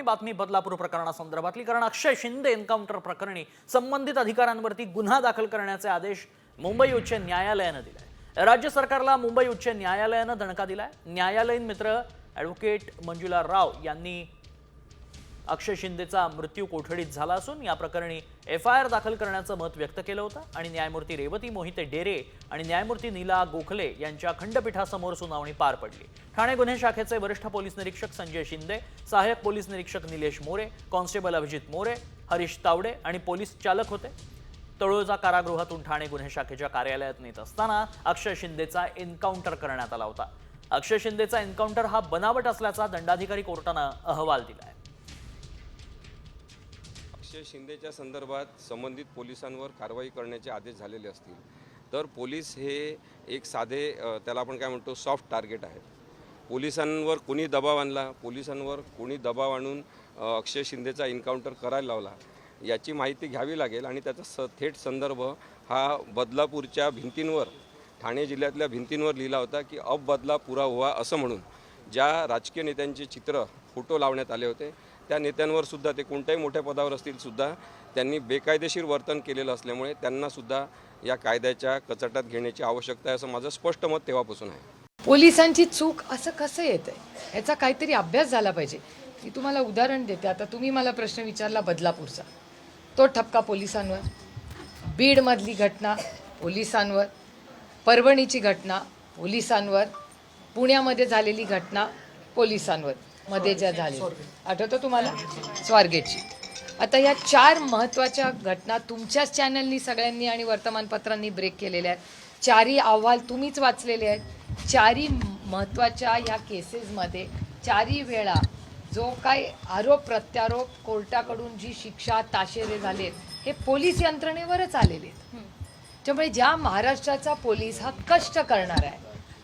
बातमी बदलापूर प्रकरणासंदर्भातली, कारण अक्षय शिंदे एन्काउंटर प्रकरणी संबंधित अधिकाऱ्यांवरती गुन्हा दाखल करण्याचे आदेश मुंबई उच्च न्यायालयाने दिले। राज्य सरकारला मुंबई उच्च न्यायालयाने दणका दिलाय। न्यायालयीन मित्र ॲडव्होकेट मंजुला राव यांनी अक्षय शिंदेचा मृत्यू कोठडीत झाला असून या प्रकरणी FIR दाखल करण्याचं मत व्यक्त केलं होतं आणि न्यायमूर्ती रेवती मोहिते डेरे आणि न्यायमूर्ती नीला गोखले यांच्या खंडपीठासमोर सुनावणी पार पडली। ठाणे गुन्हे शाखेचे वरिष्ठ पोलीस निरीक्षक संजय शिंदे, सहाय्यक पोलीस निरीक्षक निलेश मोरे, कॉन्स्टेबल अभिजित मोरे, हरीश तावडे आणि पोलीस चालक होते। तळोजा कारागृहातून ठाणे गुन्हे शाखेच्या कार्यालयात नेत असताना अक्षय शिंदेचा एन्काउंटर करण्यात आला होता। अक्षय शिंदेचा एन्काउंटर हा बनावट असल्याचा दंडाधिकारी कोर्टाने अहवाल दिलाय। अक्षय शिंदेच्या संदर्भात संबंधित पोलिसांवर कारवाई करण्याचे आदेश झालेले असतील तर पोलीस हे एक साधे त्याला आपण काय म्हणतो सॉफ्ट टार्गेट आहेत। पोलिसांवर कोणी दबाव आणला, पोलिसांवर कोणी दबाव आणून अक्षय शिंदेचा एन्काउंटर करायला लावला याची माहिती घ्यावी लागेल आणि त्याचा थेट संदर्भ हा बदलापूरच्या भिंतींवर, ठाणे जिल्ह्यातल्या भिंतींवर लिहिला होता की अब बदला पुरा हुआ असं म्हणून ज्या राजकीय नेत्यांचे चित्र फोटो लावण्यात आले होते त्या नेत्यांवर सुद्धा, ते कोणत्याही मोठ्या पदावर असतील सुद्धा, त्यांनी बेकायदेशीर वर्तन केलेलं असल्यामुळे त्यांना सुद्धा या कायद्याच्या कचाट्यात घेण्याची आवश्यकता आहे असं माझं स्पष्ट मत तेव्हापासून आहे। पोलिसांची चूक असं कसं येतंय याचा काहीतरी अभ्यास झाला पाहिजे। मी तुम्हाला उदाहरण देते। आता तुम्ही मला प्रश्न विचारला बदलापूरचा, तो ठपका पोलिसांवर, बीडमधली घटना पोलिसांवर, परभणीची घटना पोलिसांवर, पुण्यामध्ये झालेली घटना पोलिसांवर, मध्ये ज्या झाल्या आठवतं तुम्हाला स्वारगेटची। आता या 4 महत्त्वाच्या घटना तुमच्याच चॅनलनी सगळ्यांनी आणि वर्तमानपत्रांनी ब्रेक केलेल्या आहेत। 4ही अहवाल तुम्हीच वाचलेले आहेत। 4ही महत्त्वाच्या या केसेसमध्ये 4ही वेळा जो काय आरोप प्रत्यारोप कोर्टाकडून जी शिक्षा ताशेरे झालेत हे पोलीस यंत्रणेवरच आलेले आहेत। त्यामुळे ज्या महाराष्ट्राचा पोलीस हा कष्ट करणार आहे,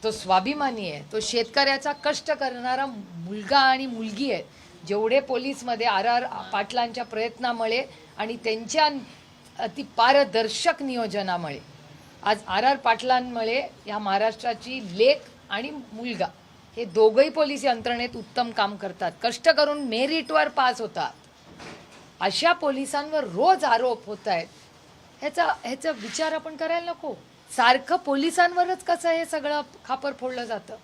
तो स्वाभिमानी आहे, तो शेतकऱ्याचा कष्ट करणारा मुलगा आणि मुलगी आहे, जेवढे पोलीसमध्ये RR पाटलांच्या प्रयत्नामुळे आणि त्यांच्या अति पारदर्शक नियोजनामुळे आज RR पाटलांमुळे या महाराष्ट्राची लेक आणि मुलगा हे दोघंही पोलीस यंत्रणेत उत्तम काम करतात, कष्ट करून मेरिटवर पास होतात। अशा पोलिसांवर रोज आरोप होत आहेत, ह्याचा विचार आपण करायला नको। सारखं पोलिसांवरच कसं हे सगळं खापर फोडलं जातं।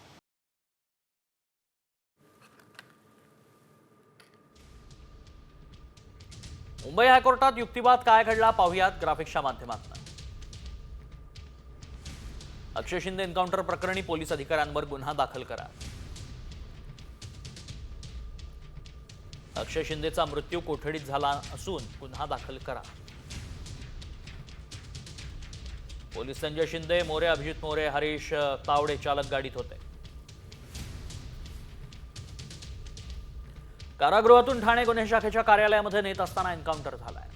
मुंबई हायकोर्टात युक्तिवाद काय घडला पाहुयात ग्राफिक्सच्या माध्यमातून। अक्षय शिंदे एन्काउंटर प्रकरणी पोलीस अधिकाऱ्यांवर गुन्हा दाखल करा। अक्षय शिंदेचा मृत्यू कोठडीत झाला असून गुन्हा दाखल करा। पोलीस संजय शिंदे, मोरे, अभिजित मोरे, हरीश तावडे चालक गाडीत होते। कारागृहातून ठाणे गुन्हे शाखेच्या कार्यालयामध्ये नेत असताना एन्काउंटर झालाय।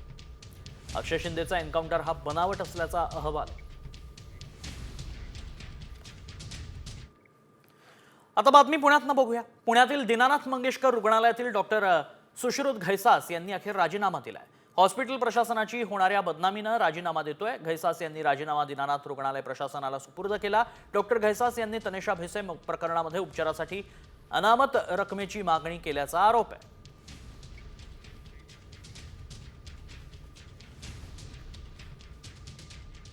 अक्षय शिंदेचा एन्काउंटर हा बनावट असल्याचा अहवाल आहे। आता बातमी पुण्यातनं बघूया। पुण्यातील दीनानाथ मंगेशकर रुग्णालयातील डॉक्टर सुश्रुत घैसास यांनी अखेर राजीनामा दिलाय। हॉस्पिटल प्रशासनाची होणाऱ्या बदनामीनं राजीनामा देतोय। घैसास यांनी राजीनामा दीनानाथ रुग्णालय प्रशासनाला सुपूर्द केला। डॉक्टर घैसास यांनी तनेषा भिसे प्रकरणामध्ये उपचारासाठी अनामत रकमेची मागणी केल्याचा आरोप आहे।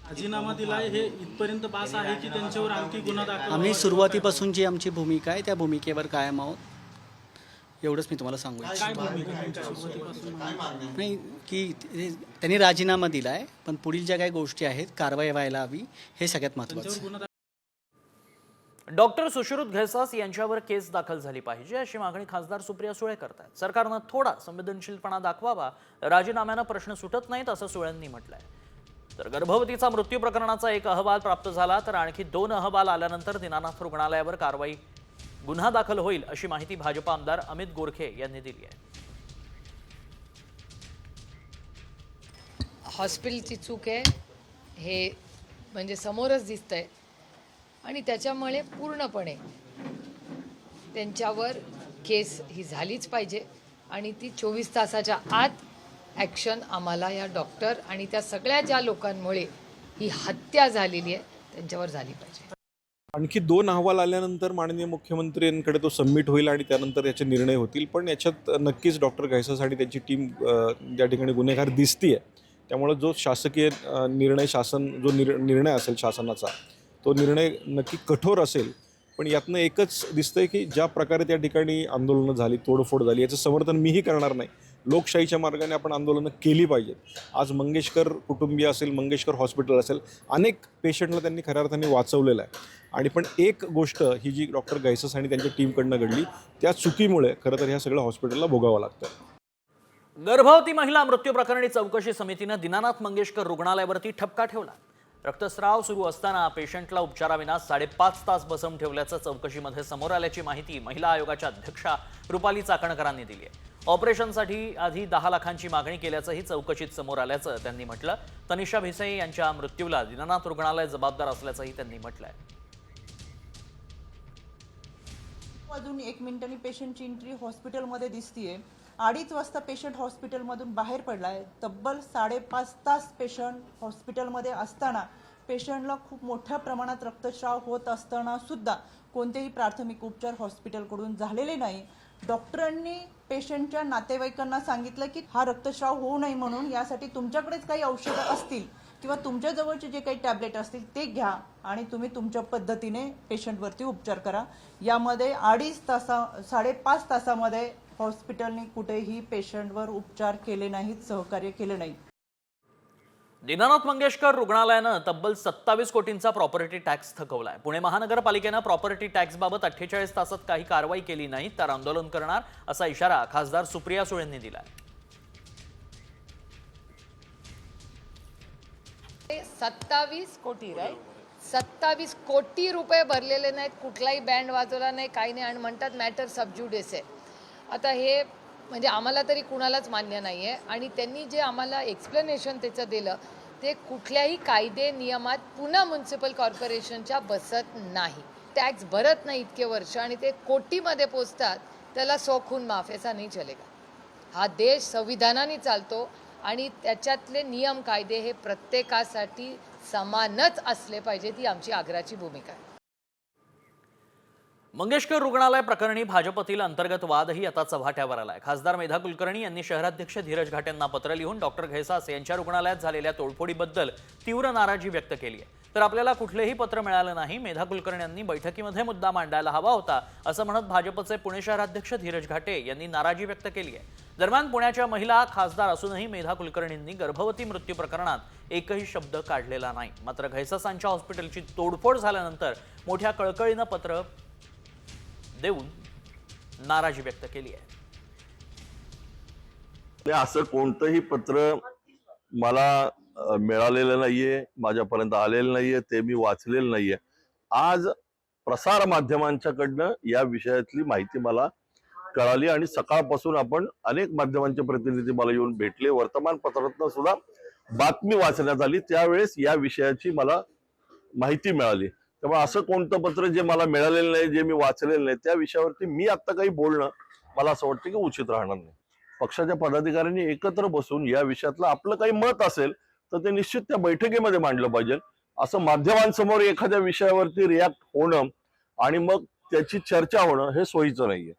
राजीनामा दिलाय हे इथपर्यंत बास आहे की त्यांच्यावर आणखी गुन्हा दाखल? आम्ही सुरुवातीपासून जी आमची भूमिका आहे त्या भूमिकेवर कायम आहोत, एवढंच मी तुम्हाला सांगू इच्छितो। नाही की त्यांनी राजीनामा दिलाय, पण पुढील ज्या काही गोष्टी आहेत कारवाई व्हायला हवी हे सगळ्यात महत्त्वाचं। डॉक्टर सुश्रुत घैसास यांच्यावर केस दाखल झाली पाहिजे अशी मागणी खासदार सुप्रिया सुळे करतात। सरकारनं थोडा संवेदनशीलपणा दाखवावा, राजीनाम्यानं प्रश्न सुटत नाहीत असं सुळेंनी म्हटलंय। तर गर्भवतीचा मृत्यू प्रकरणाचा एक अहवाल प्राप्त झाला तर आणखी 2 अहवाल आल्यानंतर दीनानाथ रुग्णालयावर कारवाई गुन्हा दाखल होईल अशी माहिती भाजपा आमदार अमित गोरखे यांनी दिली आहे। हॉस्पिटलची चूक आहे हे म्हणजे समोरच दिसतंय आणि त्याच्यामुळे पूर्णपणे त्यांच्यावर केस ही झालीच पाहिजे आणि ती 24 तासाच्या आत ॲक्शन आम्हाला या डॉक्टर आणि त्या सगळ्या ज्या लोकांमुळे ही हत्या झालेली आहे त्यांच्यावर झाली पाहिजे। आणखी 2 अहवाल आल्यानंतर माननीय मुख्यमंत्र्यांकडे तो सबमिट होईल आणि त्यानंतर याचे निर्णय होतील. पण याच्यात नक्कीच डॉक्टर घायसास आणि त्यांची टीम त्या ठिकाणी गुन्हेगार दिसतीये. त्यामुळे जो शासकीय निर्णय निर्णय असेल शासनाचा, तो निर्णय नक्की कठोर असेल. पण यातनं एकच दिसतंय की ज्या प्रकारे त्या ठिकाणी आंदोलनं झाली, तोडफोड झाली, याचं समर्थन मीही करणार नाही. लोकशाहीच्या मार्गाने आपण आंदोलनं केली पाहिजेत. आज मंगेशकर कुटुंबीय असेल, मंगेशकर हॉस्पिटल असेल, अनेक पेशंटला त्यांनी खऱ्या अर्थाने वाचवलेलं आहे. आणि पण एक गोष्ट ही जी डॉक्टर घायसास आणि त्यांच्या टीमकडनं घडली, त्या चुकीमुळे खरं तर ह्या सगळ्या हॉस्पिटलला भोगावं लागतं. गर्भवती महिला मृत्यू प्रकरणी चौकशी समितीनं दीनानाथ मंगेशकर रुग्णालयावरती ठपका ठेवला. रक्तस्राव सुरू असताना पेशंटला उपचाराविना 5.5 तास बसवून ठेवल्याचं चौकशीमध्ये समोर आल्याची माहिती महिला आयोगाच्या अध्यक्षा रुपाली चाकणकरांनी दिली आहे. ऑपरेशनसाठी आधी 10 लाखांची मागणी केल्याचंही चौकशीत समोर आल्याचं त्यांनी म्हटलं. तनिषा भिसे यांच्या मृत्यूला दीनानाथ रुग्णालय जबाबदार असल्याचंही त्यांनी म्हटलंय. अजून 1 मिनिटांनी पेशंटची एंट्री हॉस्पिटलमध्ये दिसतीये. 2:30 वाजता पेशंट हॉस्पिटलमधून बाहेर पडलाय. तब्बल 5.5 तास पेशंट हॉस्पिटलमध्ये असताना पेशंटला खूप मोठ्या प्रमाणात रक्तस्राव होत असताना सुद्धा कोणतेही प्राथमिक उपचार हॉस्पिटलकडून झालेले नाही. डॉक्टरांनी पेशंटच्या नातेवाईकांना सांगितलं की हा रक्तस्राव होऊ नये म्हणून यासाठी तुमच्याकडेच काही औषधं असतील किंवा तुमच्या जवळचे जे काही टॅबलेट असतील ते घ्या आणि तुम्ही तुमच्या पद्धतीने पेशंटवरती उपचार करा. यामध्ये 5.5 तासामध्ये हॉस्पिटलने कुठेही पेशंटवर उपचार केले नाहीत, सहकार्य केले नाही. दीनानाथ मंगेशकर रुग्णालयानं तब्बल 27 कोटींचा प्रॉपर्टी टॅक्स थकवलाय. पुणे महानगरपालिकेनं प्रॉपर्टी टॅक्सबाबत 48 तासात काही कारवाई केली नाही तर आंदोलन करणार असा इशारा खासदार सुप्रिया सुळेंनी दिलाय. 27 कोटी राईट, 27 कोटी रुपये भरलेले नाहीत, कुठलाही बँड वाजवला नाही, काही नाही, आणि म्हणतात मॅटर सबज्युडिस आहे. आता हे म्हणजे आम्हाला तरी कुणालाच मान्य नाही आहे. आणि त्यांनी जे आम्हाला एक्सप्लेनेशन त्याचं दिलं ते कुठल्याही कायदे नियमात पुन्हा म्युन्सिपल कॉर्पोरेशनच्या बसत नाही. टॅक्स भरत नाही इतके वर्ष आणि ते कोटीमध्ये पोचतात, त्याला 100 खून माफ, याचा नाही चलेगा. हा देश संविधानाने चालतो आणि त्याच्यातले नियम कायदे हे प्रत्येकासाठी समानच असले पाहिजेत, ही आमची आग्रहाची भूमिका आहे. मंगेशकर रुग्णालय प्रकरणी भाजपतील अंतर्गत वादही आता चव्हाट्यावर आलाय. खासदार मेधा कुलकर्णी यांनी शहराध्यक्ष धीरज घाटे यांना पत्र लिहून डॉक्टर घायसास यांच्या रुग्णालयात झालेल्या तोडफोडीबद्दल तीव्र नाराजी व्यक्त केली आहे. तर आपल्याला कुठलेही पत्र मिळालं नाही, मेधा कुलकर्णी यांनी बैठकीमध्ये मुद्दा मांडायला हवा होता असं म्हणत भाजपचे पुणे शहराध्यक्ष धीरज घाटे यांनी नाराजी व्यक्त केली आहे. दरम्यान पुण्याच्या महिला खासदार असूनही मेधा कुलकर्णींनी गर्भवती मृत्यू प्रकरणात एकही शब्द काढलेला नाही. मात्र घायसासांच्या हॉस्पिटलची तोडफोड झाल्यानंतर मोठ्या कळकळीनं पत्र देऊन नाराजी व्यक्त केली आहे. असं कोणतंही पत्र मला मिळालेलं नाहीये, माझ्यापर्यंत आलेलं नाहीये, ते मी वाचलेलं नाहीये. आज प्रसार माध्यमांच्याकडनं या विषयातली माहिती मला कळाली आणि सकाळपासून आपण अनेक माध्यमांचे प्रतिनिधी मला येऊन भेटले. वर्तमानपत्रातनं सुद्धा बातमी वाचण्यात आली, त्यावेळेस या विषयाची मला माहिती मिळाली. त्यामुळे असं कोणतं पत्र जे मला मिळालेलं नाही, जे मी वाचलेलं नाही, त्या विषयावरती मी आता काही बोलणं मला असं वाटतं की उचित राहणार नाही. पक्षाच्या पदाधिकाऱ्यांनी एकत्र बसून या विषयातलं आपलं काही मत असेल तर ते निश्चित त्या बैठकीमध्ये मांडलं पाहिजे. असं माध्यमांसमोर एखाद्या विषयावरती रिॲक्ट होणं आणि मग त्याची चर्चा होणं हे सोयीचं नाहीये.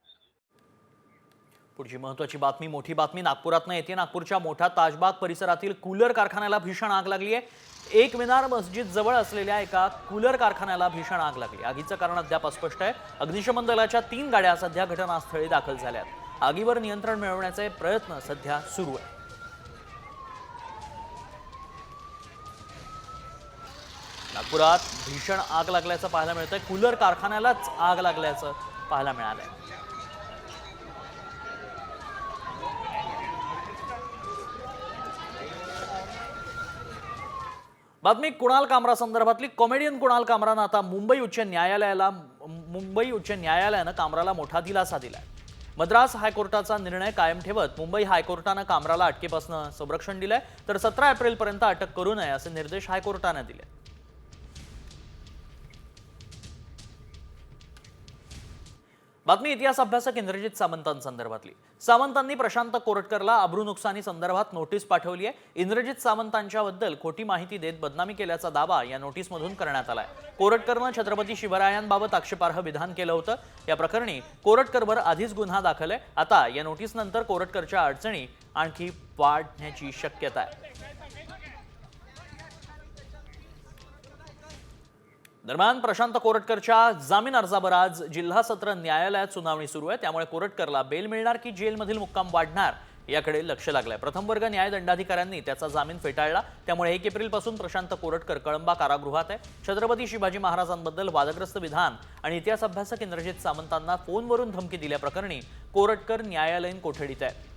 पुढची महत्त्वाची बातमी, मोठी बातमी नागपुरातनं येते. नागपूरच्या मोठा ताजबाग परिसरातील कूलर कारखान्याला भीषण आग लागली आहे. एक मिनार मस्जिद जवळ असलेल्या एका कूलर कारखान्याला भीषण आग लागली. आगीचं कारण अद्याप अस्पष्ट आहे. अग्निशमन दलाच्या 3 गाड्या सध्या घटनास्थळी दाखल झाल्यात. आगीवर नियंत्रण मिळवण्याचे प्रयत्न सध्या सुरू आहेत. नागपुरात भीषण आग लागल्याचं पाहायला मिळतंय. कूलर कारखान्यालाच आग लागल्याचं पाहायला मिळालंय. बातमी कुणाल कामरा संदर्भातली. कॉमेडियन कुणाल कामरानं आता मुंबई उच्च न्यायालयानं कामराला मोठा दिलासा दिलाय. मद्रास हायकोर्टाचा निर्णय कायम ठेवत मुंबई हायकोर्टानं कामराला अटकेपासून संरक्षण दिलंय, तर 17 एप्रिलपर्यंत अटक करू नये असे निर्देश हायकोर्टानं दिले. बातमी इतिहास अभ्यासक इंद्रजित सामंतांसंदर्भातली. सामंतांनी प्रशांत कोरटकरला अब्रू नुकसानी संदर्भात नोटीस पाठवली आहे. इंद्रजित सामंतांच्याबद्दल खोटी माहिती देत बदनामी केल्याचा दावा या नोटीसमधून करण्यात आलाय. कोरटकरनं छत्रपती शिवरायांबाबत आक्षेपार्ह विधान केलं होतं. या प्रकरणी कोरटकरवर आधीच गुन्हा दाखल आहे. आता या नोटीसनंतर कोरटकरच्या अडचणी आणखी वाढण्याची शक्यता आहे. दरम्यान प्रशांत कोरटकरच्या जामीन अर्जावर आज जिल्हा सत्र न्यायालयात सुनावणी सुरू आहे. त्यामुळे कोरटकरला बेल मिळणार की जेलमधील मुक्काम वाढणार याकडे लक्ष लागलंय. प्रथम वर्ग न्यायदंडाधिकाऱ्यांनी त्याचा जामीन फेटाळला. त्यामुळे 1 एप्रिलपासून प्रशांत कोरटकर कळंबा कारागृहात आहे. छत्रपती शिवाजी महाराजांबद्दल वादग्रस्त विधान आणि इतिहास अभ्यासक इंद्रजित सामंतांना फोनवरून धमकी दिल्याप्रकरणी कोरटकर न्यायालयीन कोठडीत आहे.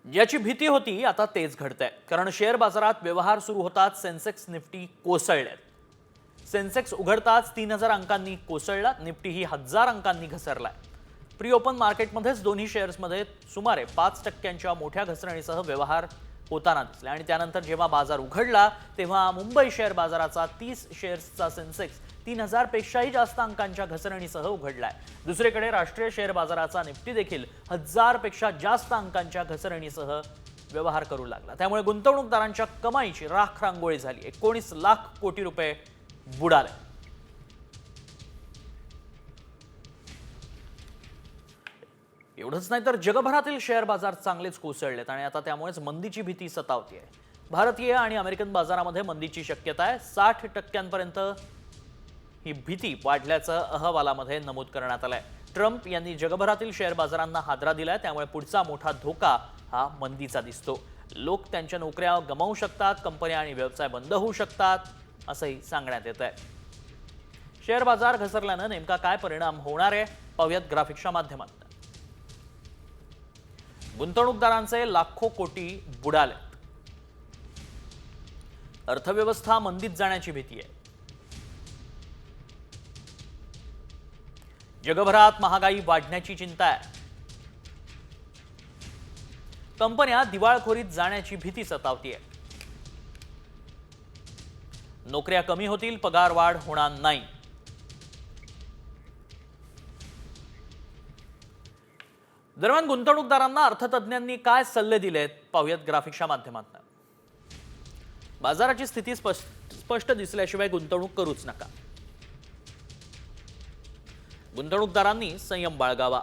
याची भीती होती, आता तेच घडतंय. कारण शेअर बाजारात व्यवहार सुरू होताच सेन्सेक्स निफ्टी कोसळल्यात. सेन्सेक्स उघडताच 3000 अंकांनी कोसळला. निफ्टीही 1000 अंकांनी घसरलाय. प्री ओपन मार्केटमध्येच दोन्ही शेअर्समध्ये सुमारे 5% मोठ्या घसरणीसह व्यवहार होताना दिसले. आणि त्यानंतर जेव्हा बाजार उघडला तेव्हा मुंबई शेअर बाजाराचा 30 शेअर्सचा सेन्सेक्स 3000 पेक्षाही जास्त अंकांच्या घसरणीसह उघडलाय. दुसरीकडे राष्ट्रीय शेअर बाजाराचा निफ्टी देखील 1000 पेक्षा जास्त अंकांच्या घसरणीसह व्यवहार करू लागला. त्यामुळे गुंतवणूकदारांच्या कमाईची राख रांगोळी झाली. 19 लाख कोटी रुपये बुडाले. एवढंच नाही तर जगभरातील शेअर बाजार चांगलेच कोसळलेत आणि आता त्यामुळेच मंदीची भीती सतावतीये. भारतीय आणि अमेरिकन बाजारामध्ये मंदीची शक्यता आहे. 60% ही भीती वाढल्याचं अहवालामध्ये नमूद करण्यात आलंय. ट्रम्प यांनी जगभरातील शेअर बाजारांना हादरा दिलाय. त्यामुळे पुढचा मोठा धोका हा मंदीचा दिसतो. लोक त्यांच्या नोकऱ्या गमावू शकतात, कंपन्या आणि व्यवसाय बंद होऊ शकतात असंही सांगण्यात येत आहे. शेअर बाजार घसरल्यानं नेमका काय परिणाम होणार आहे पाहूयात ग्राफिक्सच्या माध्यमातून. गुंतवणूकदारांचे लाखो कोटी बुडाले. अर्थव्यवस्था मंदीत जाण्याची भीती आहे. जगभरात महागाई वाढण्याची चिंता आहे. कंपन्या दिवाळखोरीत जाण्याची भीती सतावतीये. नोकऱ्या कमी होतील, पगार वाढ होणार नाही. दरम्यान गुंतवणूकदारांना अर्थतज्ञांनी काय सल्ले दिलेत पाहूयात ग्राफिक्सच्या माध्यमातून. बाजाराची स्थिती स्पष्ट दिसल्याशिवाय गुंतवणूक करूच नका. गुंतवणूकदारांनी संयम बाळगावा.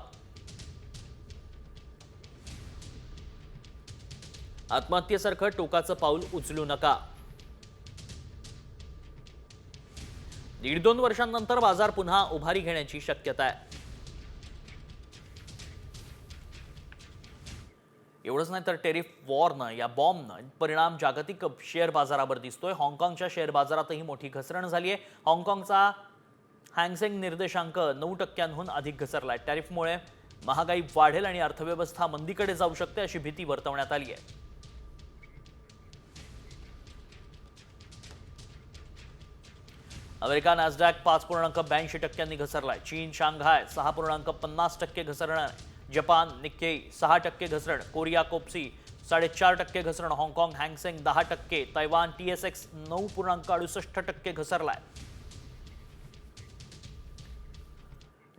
आत्महत्येसारखं टोकाचं पाऊल उचलू नका. 1.5-2 वर्षांनंतर बाजार पुन्हा उभारी घेण्याची शक्यता आहे. एवढंच नाही तर टेरिफ वॉरनं या बॉम्बनं परिणाम जागतिक शेअर बाजारावर दिसतोय. हाँगकाँगच्या शेअर बाजारातही मोठी घसरण झाली आहे. हाँगकाँगचा हँगसेंग निर्देशांक 9% अधिक घसरलाय. टॅरिफमुळे महागाई वाढेल आणि अर्थव्यवस्था मंदीकडे जाऊ शकते अशी भीती वर्तवण्यात आली आहे. America Nasdaq 5.82% घसरलाय. चीन शांघाय 6.50% घसरण. जपान निक्केई 6% घसरण. कोरिया कोप्सी 4.5% घसरण. हाँगकाँग हँगसेंग 10%. Taiwan TSX 9.68% घसरलाय.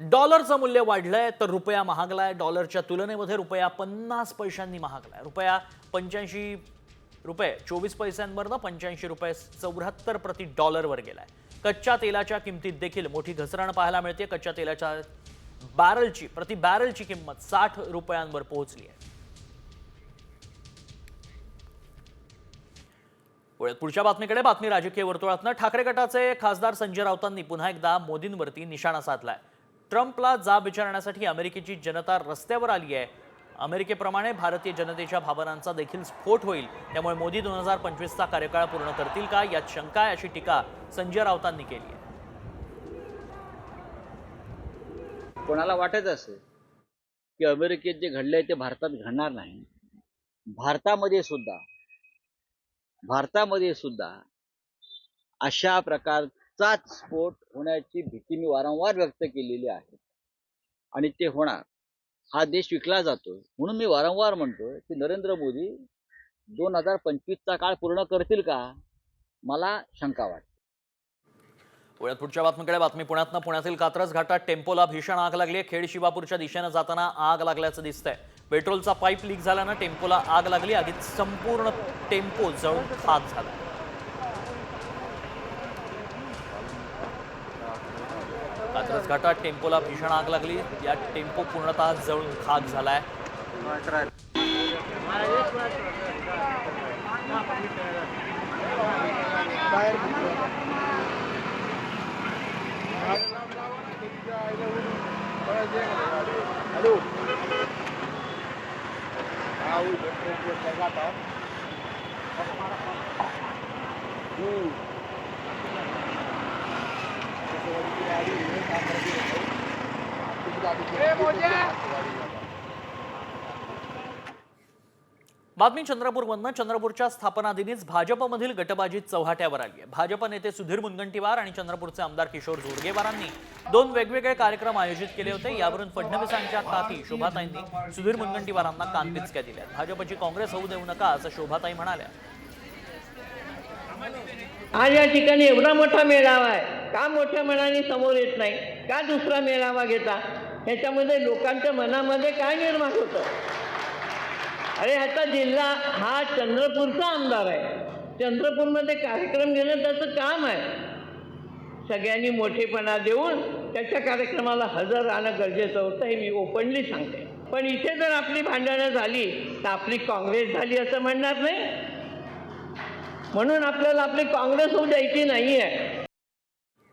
डॉलरचं मूल्य वाढलंय तर रुपया महागलाय. डॉलरच्या तुलनेमध्ये रुपया 50 पैशांनी महागलाय. रुपया 85 रुपये 24 पैशांवरनं 85 रुपये 74 प्रति डॉलरवर गेलाय. कच्च्या तेलाच्या किमतीत देखील मोठी घसरण पाहायला मिळते. कच्च्या तेलाच्या प्रति बॅरलची किंमत 60 रुपयांवर पोहोचली आहे. पुढच्या बातमीकडे. बातमी राजकीय वर्तुळातनं. ठाकरे गटाचे खासदार संजय राऊतांनी पुन्हा एकदा मोदींवरती निशाणा साधलाय. ट्रम्पला जाब विचारण्यासाठी अमेरिकेची जनता रस्त्यावर आली आहे. अमेरिकेप्रमाणे भारतीय जनतेच्या भावनांचा देखील स्फोट होईल. त्यामुळे मोदी 2025चा कार्यकाळ पूर्ण करतील का यात शंका आहे अशी टीका संजय राऊतांनी केली आहे. कोणाला वाटत असेल की अमेरिकेत जे घडलंय ते भारतात घडणार नाही. भारतामध्ये सुद्धा अशा प्रकारचाच स्फोट होण्याची भीती मी वारंवार व्यक्त केलेली आहे आणि ते होणार. हा देश विकला जातो म्हणून मी वारंवार म्हणतोय की नरेंद्र मोदी 2025चा काळ पूर्ण करतील का मला शंका वाटते. पुण्यात पुढच्या बातमीकडे बातमी पुण्यातनं पुण्यातील कात्रज घाटात टेम्पोला भीषण आग लागली आहे. खेड शिवापूरच्या दिशेनं जाताना आग लागल्याचं दिसतंय. पेट्रोलचा पाईप लीक झाल्यानं टेम्पोला आग लागली. आगीत संपूर्ण टेम्पो जळून खाक झाला. कात्रज घाटात टेम्पोला भीषण आग लागली. या टेम्पो पूर्णतः जळून खाक झालाय. बातमी चंद्रपूरमधनं. चंद्रपूरच्या स्थापना दिनीच भाजपमधील गटबाजी चव्हाट्यावर आली आहे. भाजप नेते सुधीर मुनगंटीवार आणि चंद्रपूरचे आमदार किशोर जोरगेवारांनी 2 वेगवेगळे कार्यक्रम आयोजित केले होते. यावरून फडणवीसांच्या ताती शोभाताईंनी सुधीर मुनगंटीवारांना कानपिचक्या दिल्या. भाजपची काँग्रेस होऊ देऊ नका असं शोभाताई म्हणाल्या. आज या ठिकाणी एवढा मोठा मेळावा आहे, का मोठ्या मनाने समोर येत नाही, का दुसरा मेळावा घेता? ह्याच्यामध्ये लोकांच्या मनामध्ये काय निर्माण होतं? अरे ह्याचा जिल्हा हा चंद्रपूरचा आमदार आहे. चंद्रपूरमध्ये कार्यक्रम घेणं त्याचं काम आहे. सगळ्यांनी मोठेपणा देऊन त्याच्या कार्यक्रमाला हजर राहणं गरजेचं होतं, हे मी ओपनली सांगते. पण इथे जर आपली भांडणं झाली तर आपली काँग्रेस झाली असं म्हणणार नाही. म्हणून आपल्याला आपली काँग्रेस होऊ द्यायची नाही आहे.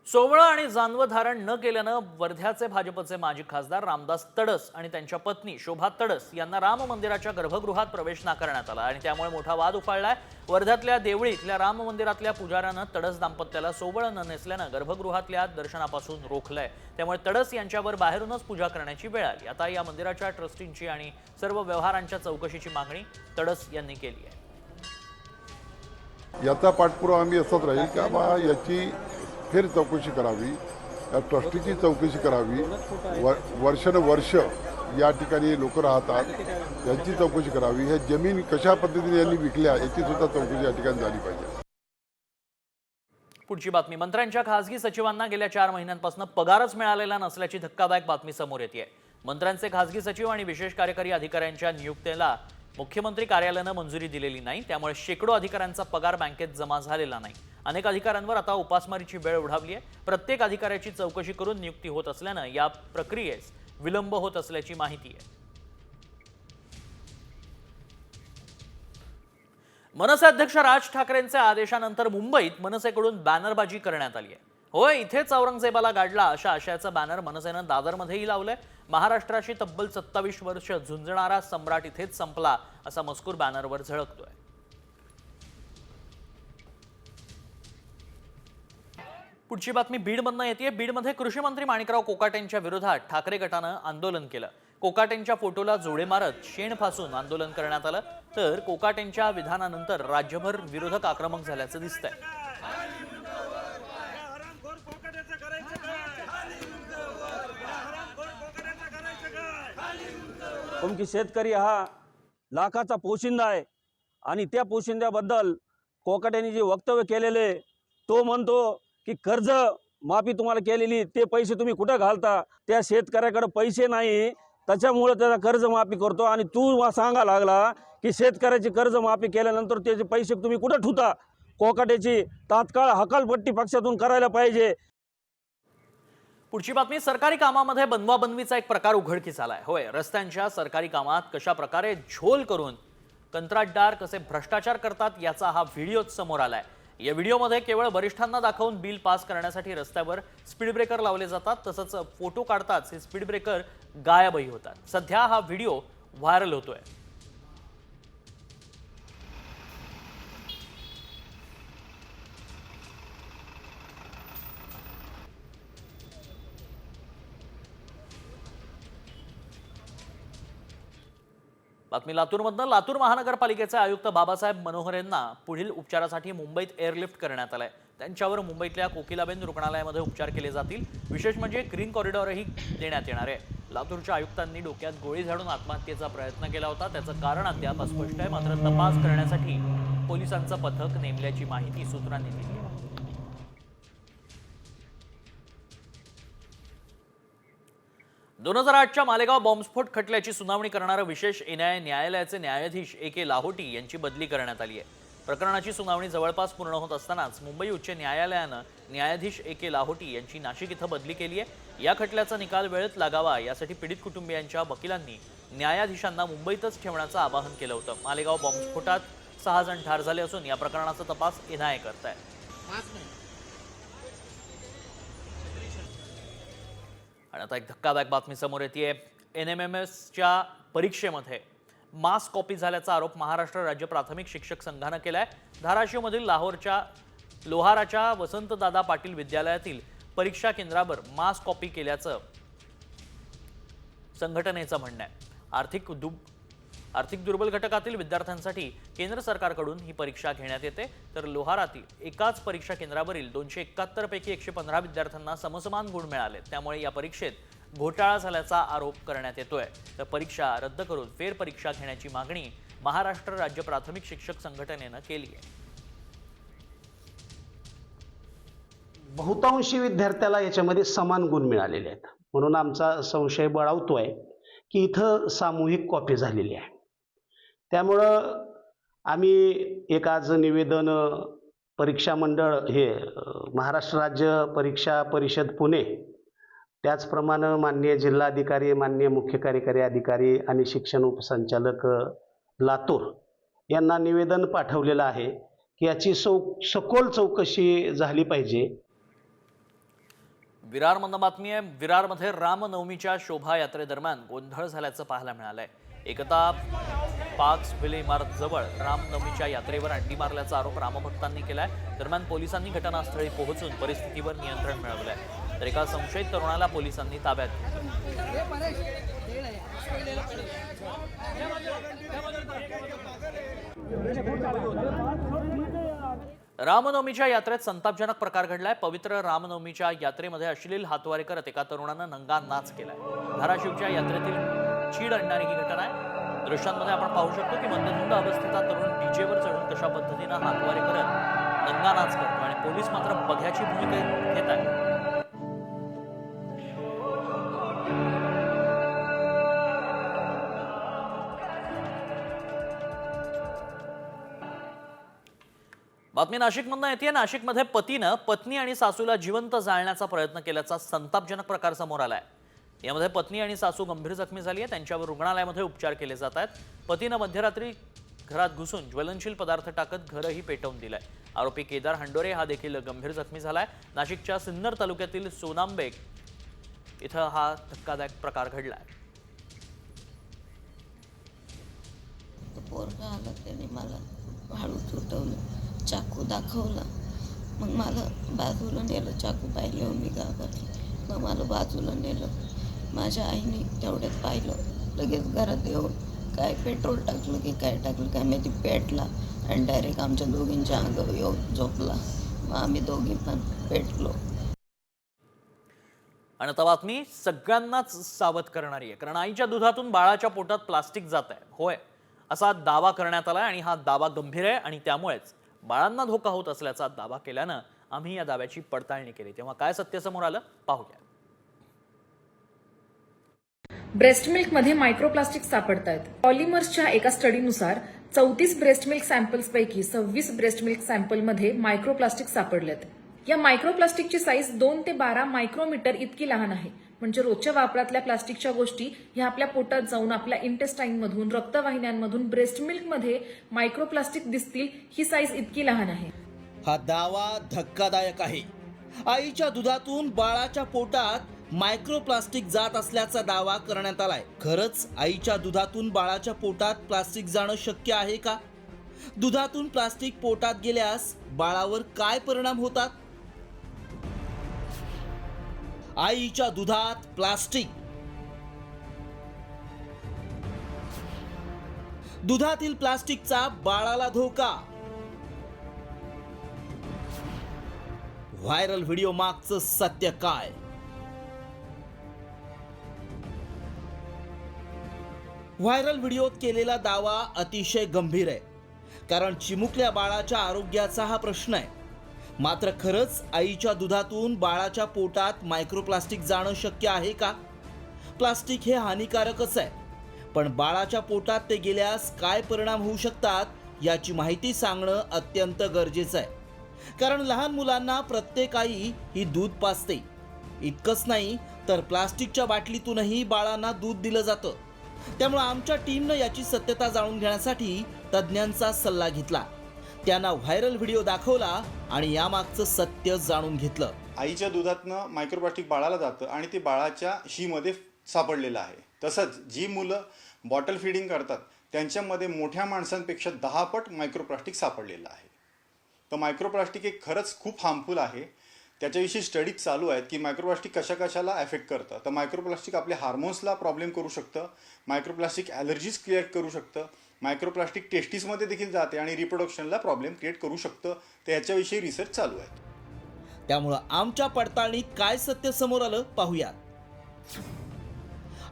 सोवळं आणि जानवं धारण न केल्यानं वर्ध्याचे भाजपचे माजी खासदार रामदास तडस आणि त्यांच्या पत्नी शोभा तडस यांना राम मंदिराच्या गर्भगृहात प्रवेश नाकारण्यात आला आणि त्यामुळे मोठा वाद उफाळलाय. वर्ध्यातल्या देवळी इथल्या राम मंदिरातल्या पुजाऱ्यानं तडस दाम्पत्याला सोवळं न नेसल्यानं गर्भगृहातल्या दर्शनापासून रोखलंय. त्यामुळे तडस यांच्यावर बाहेरूनच पूजा करण्याची वेळ आली. आता या मंदिराच्या ट्रस्टींची आणि सर्व व्यवहारांच्या चौकशीची मागणी तडस यांनी केली आहे. याचा पाठपुरावा आम्ही असाच राहील का बा याची फेर चौकशी करावी, या ट्रस्टीची चौकशी करावी. वर्षानुवर्ष या ठिकाणी लोक राहतात, यांची चौकशी करावी. ह्या जमीन कशा पद्धतीने यांनी विकल्या याची सुद्धा चौकशी या ठिकाणी झाली पाहिजे. पुढची बातमी. मंत्र्यांच्या खासगी सचिवांना गेल्या 4 महिन्यांपासून पगारच मिळालेला नसल्याची धक्कादायक बातमी समोर येते. मंत्र्यांचे खासगी सचिव आणि विशेष कार्यकारी अधिकाऱ्यांच्या नियुक्तीला मुख्यमंत्री कार्यालयानं मंजुरी दिलेली नाही. त्यामुळे शेकडो अधिकाऱ्यांचा पगार बँकेत जमा झालेला नाही. अनेक अधिकाऱ्यांवर आता उपासमारीची वेळ ओढावली आहे. प्रत्येक अधिकाऱ्याची चौकशी करून नियुक्ती होत असल्यानं या प्रक्रियेस विलंब होत असल्याची माहिती आहे. मनसे अध्यक्ष राज ठाकरेंच्या आदेशानंतर मुंबईत मनसेकडून बॅनरबाजी करण्यात आली आहे. होय, इथेच औरंगजेबाला गाडला अशा आशयाचं बॅनर मनसेनं दादरमध्येही लावलंय. महाराष्ट्राशी तब्बल 27 वर्ष झुंजणारा सम्राट इथेच संपला असा मजकूर बॅनरवर झळकतोय. पुढची बातमी बीडमधनं येते. बीडमध्ये कृषी मंत्री माणिकराव कोकाटेंच्या विरोधात ठाकरे गटानं आंदोलन केलं. कोकाटेंच्या फोटोला जोडे मारत शेण फासून आंदोलन करण्यात आलं. तर कोकाटेंच्या विधानानंतर राज्यभर विरोधक आक्रमक झाल्याचं दिसतंय. की शेतकरी हा लाखाचा पोशिंदा आहे आणि त्या पोशिंद्याबद्दल कोकाटेंनी जे वक्तव्य केलेले, तो म्हणतो की कर्ज माफी तुम्हाला केलेली, ते पैसे तुम्ही कुठं घालता? त्या शेतकऱ्याकडे पैसे नाही, त्याच्यामुळे त्याचा कर्ज माफी करतो. आणि तू सांगा लागला की शेतकऱ्याची कर्ज माफी केल्यानंतर त्याचे पैसे तुम्ही कुठं ठुता? कोकाटेची तात्काळ हकालपट्टी पक्षातून करायला पाहिजे. पुढची बातमी. सरकारी कामामध्ये बनवाबनवीचा एक प्रकार उघडकीस आलाय. होय, रस्त्यांच्या सरकारी कामात कशा प्रकारे झोल करून कंत्राटदार कसे भ्रष्टाचार करतात याचा हा व्हिडिओच समोर आलाय. या व्हिडिओमध्ये केवळ वरिष्ठांना दाखवून बिल पास करण्यासाठी रस्त्यावर स्पीड ब्रेकर लावले जातात. तसंच फोटो काढताच हे स्पीड ब्रेकर गायबही होतात. सध्या हा व्हिडिओ व्हायरल होतोय. बातमी लातूरमधनं. लातूर महानगरपालिकेचे आयुक्त बाबासाहेब मनोहर यांना पुढील उपचारासाठी मुंबईत एअरलिफ्ट करण्यात आलंय. त्यांच्यावर मुंबईतल्या कोकिलाबेन रुग्णालयामध्ये उपचार केले जातील. विशेष म्हणजे ग्रीन कॉरिडॉरही देण्यात येणार आहे. लातूरच्या आयुक्तांनी डोक्यात गोळी झाडून आत्महत्येचा प्रयत्न केला होता. त्याचं कारण अद्याप अस्पष्ट आहे. मात्र तपास करण्यासाठी पोलिसांचं पथक नेमल्याची माहिती सूत्रांनी दिली. 2008च्या मालेगाव बॉम्बस्फोट खटल्याची सुनावणी करणारं विशेष एनआयए न्यायालयाचे न्यायाधीश AK लाहोटी यांची बदली करण्यात आली आहे. प्रकरणाची सुनावणी जवळपास पूर्ण होत असतानाच मुंबई उच्च न्यायालयानं न्यायाधीश AK लाहोटी यांची नाशिक इथं बदली केली आहे. या खटल्याचा निकाल वेळेत लागावा यासाठी पीडित कुटुंबियांच्या वकिलांनी न्यायाधीशांना मुंबईतच ठेवण्याचं आवाहन केलं होतं. मालेगाव बॉम्बस्फोटात 6 जण ठार झाले असून या प्रकरणाचा तपास एनआयए करत आहे. आणि आता एक धक्कादायक बातमी समोर येते. NMMSच्या परीक्षेमध्ये मास कॉपी झाल्याचा आरोप महाराष्ट्र राज्य प्राथमिक शिक्षक संघानं केलाय. धाराशिवमधील लोहाराच्या वसंतदादा पाटील विद्यालयातील परीक्षा केंद्रावर मास कॉपी केल्याचं संघटनेचं म्हणणं आहे. आर्थिक दुर्बल घटकातील विद्यार्थ्यांसाठी केंद्र सरकारकडून ही परीक्षा घेण्यात येते. तर लोहारातील एकाच परीक्षा केंद्रावरील 271 पैकी 115 विद्यार्थ्यांना समसमान गुण मिळाले. त्यामुळे या परीक्षेत घोटाळा झाल्याचा आरोप करण्यात येतोय. तर परीक्षा रद्द करून फेरपरीक्षा घेण्याची मागणी महाराष्ट्र राज्य प्राथमिक शिक्षक संघटनेनं केली आहे. बहुतांशी विद्यार्थ्याला याच्यामध्ये समान गुण मिळालेले आहेत, म्हणून आमचा संशय बळावतोय की इथं सामूहिक कॉपी झालेली आहे. त्यामुळं आम्ही एक आज निवेदन परीक्षा मंडळ हे महाराष्ट्र राज्य परीक्षा परिषद पुणे, त्याचप्रमाणे माननीय जिल्हाधिकारी, माननीय मुख्य कार्यकारी अधिकारी आणि शिक्षण उपसंचालक लातूर यांना निवेदन पाठवलेलं आहे की याची सखोल चौकशी झाली पाहिजे. विरारमधून बातमी आहे. विरारमध्ये रामनवमीच्या शोभायात्रेदरम्यान गोंधळ झाल्याचं पाहायला मिळालंय. एकता पार्क्स विले इमारत जवळ रामनवमीच्या यात्रेवर अंडी मारल्याचा आरोप रामभक्तांनी केलाय. दरम्यान पोलिसांनी घटनास्थळी पोहोचून परिस्थितीवर नियंत्रण मिळवलंय. तर एका संशयित तरुणाला पोलिसांनी ताब्यात रामनवमीच्या यात्रेत संतापजनक प्रकार घडलाय. पवित्र रामनवमीच्या यात्रेमध्ये अश्लील हातवारे करत एका तरुणानं नंगा नाच केलाय. धाराशिवच्या यात्रेतील चीड आणणारी ही घटना आहे. दृश्यांमध्ये आपण पाहू शकतो की मंदधुंद अवस्थेत तरुण डीजेवर चढून कशा पद्धतीनं हातवारे करत नंगा नाच करतो आणि पोलीस मात्र बघ्याची भूमिका घेत आहेत. बातमी नाशिकमधून येते. नाशिकमध्ये पतीनं पत्नी आणि सासूला जिवंत जाळण्याचा प्रयत्न केल्याचा संतापजनक प्रकार समोर आलाय. यामध्ये पत्नी आणि सासू गंभीर जखमी झाली आहे. त्यांच्यावर रुग्णालयामध्ये उपचार केले जात आहेत. पतीनं मध्यरात्री घरात घुसून ज्वलनशील पदार्थ टाकत घरही पेटवून दिलंय. आरोपी केदार हंडोरे हा देखील गंभीर जखमी झालाय. नाशिकच्या सिन्नर तालुक्यातील सोनांबेक इथं हा धक्कादायक प्रकार घडलाय. पोरगा आला, त्याने मला हळू सुटवलं, चाकू दाखवला, मग मला बाजूला नेलं. चाकू पाहिलं, मी घाबरले, मग मला बाजूला नेलं. माझ्या आईने तेवढ्यात पाहिलं, लगेच घरात येऊन काय पेट्रोल टाकलं की काय टाकलं काय माहिती, पेटला आणि डायरेक्ट आमच्या दोघींच्या अंगावर येऊन झोपला. मग आम्ही दोघी पण पेटलो. आणि आता बातमी सगळ्यांनाच सावध करणारी आहे. कारण आईच्या दुधातून बाळाच्या पोटात प्लास्टिक जात आहे, होय असा दावा करण्यात आला आणि हा दावा गंभीर आहे आणि त्यामुळेच बाळांना धोका होत असल्याचा दावा केल्यानं आम्ही या दाव्याची पडताळणी केली. तेव्हा काय सत्य समोर आलं पाहूया. ब्रेस्ट मिल्कमध्ये मायक्रोप्लास्टिक सापडत आहेत. पॉलिमर्सच्या एका स्टडीनुसार 34 ब्रेस्ट मिल्क सॅम्पल्सपैकी 26 ब्रेस्ट मिल्क सॅम्पलमध्ये मायक्रोप्लास्टिक सापडलेत. या मायक्रोप्लास्टिकची साईज 2 ते 12 मायक्रोमीटर इतकी लहान आहे. म्हणजे रोजच्या वापरातल्या प्लास्टिकच्या गोष्टी ह्या आपल्या पोटात जाऊन आपल्या इंटेस्टाईनमधून, रक्तवाहिन्यांमधून ब्रेस्ट मिल्कमध्ये मायक्रोप्लास्टिक दिसतील, ही साईज इतकी लहान आहे. हा दावा धक्कादायक आहे. आईच्या दुधातून बाळाच्या पोटात मायक्रोप्लास्टिक जात असल्याचा दावा करण्यात आलाय. खरंच आईच्या दुधातून बाळाच्या पोटात प्लास्टिक जाणं शक्य आहे का? दुधातून प्लास्टिक पोटात गेल्यास बाळावर काय परिणाम होतात? आईच्या दुधात प्लास्टिक. दुधातील प्लास्टिकचा बाळाला धोका. व्हायरल व्हिडिओ मागचं सत्य काय? व्हायरल व्हिडिओत केलेला दावा अतिशय गंभीर आहे. कारण चिमुकल्या बाळाच्या आरोग्याचा हा प्रश्न आहे. मात्र खरंच आईच्या दुधातून बाळाच्या पोटात मायक्रोप्लास्टिक जाणं शक्य आहे का? प्लास्टिक हे हानिकारकच आहे, पण बाळाच्या पोटात ते गेल्यास काय परिणाम होऊ शकतात याची माहिती सांगणं अत्यंत गरजेचं आहे. कारण लहान मुलांना प्रत्येक आई ही दूध पाजते. इतकंच नाही तर प्लास्टिकच्या बाटलीतूनही बाळांना दूध दिलं जातं. त्यामुळे आमच्या टीमनं याची सत्यता जाणून घेण्यासाठी तज्ज्ञांचा सल्ला घेतला. त्यांना व्हायरल व्हिडिओ दाखवला आणि यामागचं सत्य जाणून घेतलं. आईच्या दुधातनं मायक्रोप्लास्टिक बाळाला जातं आणि ते बाळाच्या शीमध्ये सापडलेलं आहे. तसंच जी मुलं बॉटल फिडिंग करतात त्यांच्यामध्ये मोठ्या माणसांपेक्षा 10 पट मायक्रोप्लास्टिक सापडलेलं आहे. तर मायक्रोप्लास्टिक हे खरंच खूप हार्मफुल आहे. त्याच्याविषयी स्टडीज चालू आहेत की मायक्रोप्लास्टिक कशाला अफेक्ट करतं. तर मायक्रोप्लास्टिक आपल्या हार्मोन्सला प्रॉब्लेम करू शकतं, मायक्रोप्लास्टिक ॲलर्जीज क्रिएट करू शकतं, मायक्रोप्लास्टिक टेस्टिसमध्ये देखील जाते आणि रिप्रोडक्शनला प्रॉब्लेम क्रिएट करू शकतं. तर याच्याविषयी रिसर्च चालू आहे. त्यामुळं आमच्या पडताळणीत काय सत्य समोर आलं पाहूयात.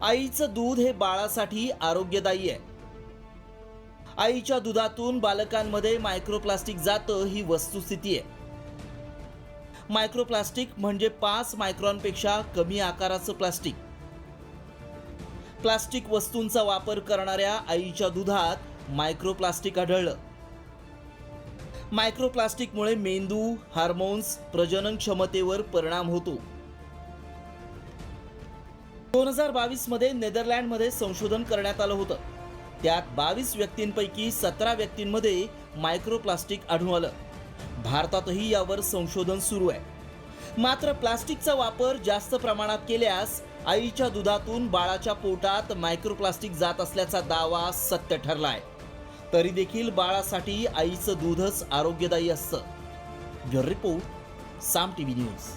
आईचं दूध हे बाळासाठी आरोग्यदायी आहे. आईच्या दुधातून बालकांमध्ये मायक्रोप्लास्टिक जातं ही वस्तुस्थिती आहे. मायक्रोप्लास्टिक म्हणजे 5 मायक्रॉनपेक्षा कमी आकाराचं प्लास्टिक. प्लास्टिक वस्तूंचा वापर करणाऱ्या आईच्या दुधात मायक्रोप्लास्टिक आढळलं. मायक्रोप्लास्टिकमुळे मेंदू, हार्मोन्स, प्रजनन क्षमतेवर परिणाम होतो. 2022 मध्ये नेदरलँडमध्ये संशोधन करण्यात आलं होतं. त्यात 22 व्यक्तींपैकी 17 व्यक्तींमध्ये मायक्रोप्लास्टिक आढळून आलं. भारतातही यावर संशोधन सुरू आहे. मात्र प्लास्टिकचा वापर जास्त प्रमाणात केल्यास आईच्या दुधातून बाळाच्या पोटात मायक्रोप्लास्टिक जात असल्याचा दावा सत्य ठरलाय. तरी देखील बाळासाठी आईचं दूधच आरोग्यदायी असतं. ब्युरो रिपोर्ट, साम टीव्ही न्यूज.